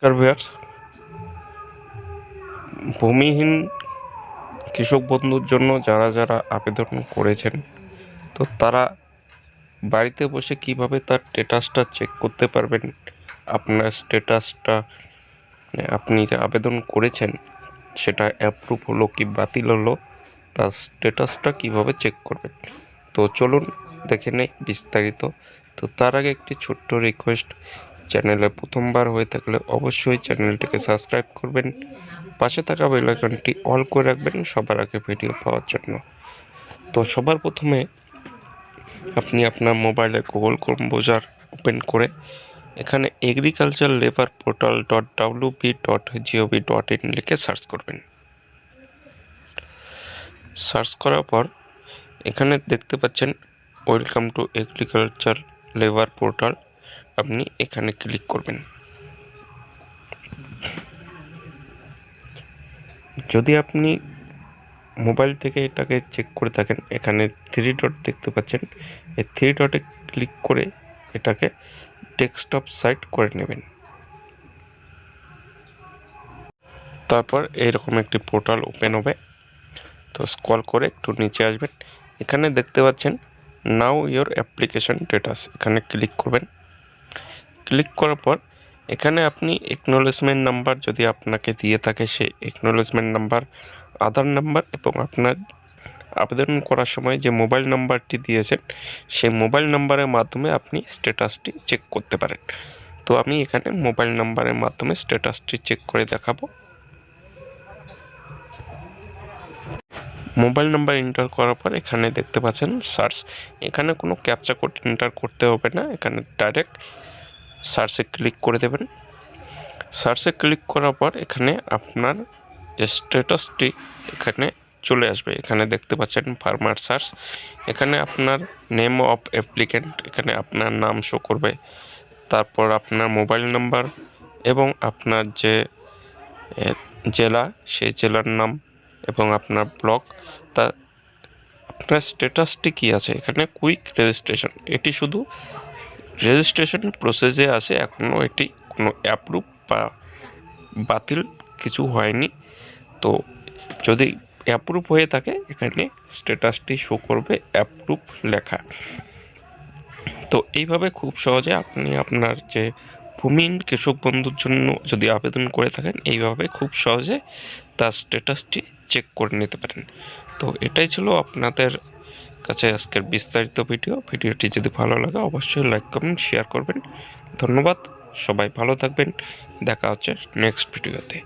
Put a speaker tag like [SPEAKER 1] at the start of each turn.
[SPEAKER 1] Viewers, ভূমিহীন কৃষক বন্ধুর জন্য যারা যারা আবেদন করেছেন, তো তারা বাড়িতে বসে কিভাবে তার স্ট্যাটাসটা চেক করতে পারবেন। আপনার স্ট্যাটাসটা আপনি যে আবেদন করেছেন সেটা অ্যাপ্রুভ হলো কি বাতিল হলো, তার স্ট্যাটাসটা কিভাবে চেক করবেন। তো চলুন দেখে নেই বিস্তারিত। তো তার আগে একটি ছোট্ট রিকোয়েস্ট, চ্যানেলে প্রথমবার হয়ে থাকলে অবশ্যই চ্যানেলটিকে সাবস্ক্রাইব করবেন, পাশে থাকা বেল আইকনটি অল করে রাখবেন সবার আগে ভিডিও পাওয়ার জন্য। তো সবার প্রথমে আপনি আপনার মোবাইলে গুগল ক্রোম ব্রাউজার ওপেন করে এখানে এগ্রিকালচার লেবার পোর্টাল .wp.gov.in লিখে সার্চ করবেন। সার্চ করার পর এখানে দেখতে পাচ্ছেন welcome to agriculture labour portal, আপনি এখানে ক্লিক করবেন। যদি আপনি মোবাইল থেকে এটাকে চেক করে থাকেন, এখানে 3 ডট দেখতে পাচ্ছেন, এই 3 ডটে ক্লিক করে এটাকে ডেস্কটপ সাইট করে নেবেন। তারপর এইরকম একটি পোর্টাল ওপেন হবে। তো স্ক্রল করে একটু নিচে আসবেন, এখানে দেখতে পাচ্ছেন নাও ইয়োর অ্যাপ্লিকেশন স্ট্যাটাস, এখানে ক্লিক করবেন। ক্লিক করার পর এখানে আপনি একনোলেজমেন্ট নাম্বার যদি আপনাকে দিয়ে থাকে, সেই একনোলেজমেন্ট নাম্বার, আধার নাম্বার এবং আপনার আবেদন করার সময় যে মোবাইল নাম্বারটি দিয়েছেন সেই মোবাইল নাম্বারের মাধ্যমে আপনি স্ট্যাটাসটি চেক করতে পারেন। তো আমি এখানে মোবাইল নাম্বারের মাধ্যমে স্ট্যাটাসটি চেক করে দেখাবো। মোবাইল নাম্বার এন্টার করার পর এখানে দেখতে পাচ্ছেন সার্চ, এখানে কোনো ক্যাপচা কোড এন্টার করতে হবে না, এখানে ডাইরেক্ট সার্চে ক্লিক করে দেবেন। সার্চে ক্লিক করার পর এখানে আপনার যে স্ট্যাটাসটি এখানে চলে আসবে। এখানে দেখতে পাচ্ছেন ফার্মার সার্চ, এখানে আপনার নেম অফ অ্যাপ্লিক্যান্ট, এখানে আপনার নাম শো করবে, তারপর আপনার মোবাইল নাম্বার এবং আপনার যে জেলা সেই জেলার নাম এবং আপনার ব্লক। তা আপনার স্ট্যাটাসটি কী আছে, এখানে কুইক রেজিস্ট্রেশন, এটি শুধু রেজিস্ট্রেশন প্রসেসে আছে, এখনও এটি কোনো অ্যাপ্রুভ বা বাতিল কিছু হয়নি। তো যদি অ্যাপ্রুভ হয়ে থাকে এখানে স্ট্যাটাসটি শো করবে অ্যাপ্রুভ লেখা। তো এইভাবে খুব সহজে আপনি আপনার যে ভূমিহীন কৃষক বন্ধুর জন্য যদি আবেদন করে থাকেন, এইভাবে খুব সহজে তার স্ট্যাটাসটি চেক করে নিতে পারেন। তো এটাই ছিল আপনাদের কাছে আজকের বিস্তারিত ভিডিওটি যদি ভালো লাগে অবশ্যই লাইক কমেন্ট শেয়ার করবেন। ধন্যবাদ, সবাই ভালো থাকবেন, দেখা হচ্ছে নেক্সট ভিডিওতে।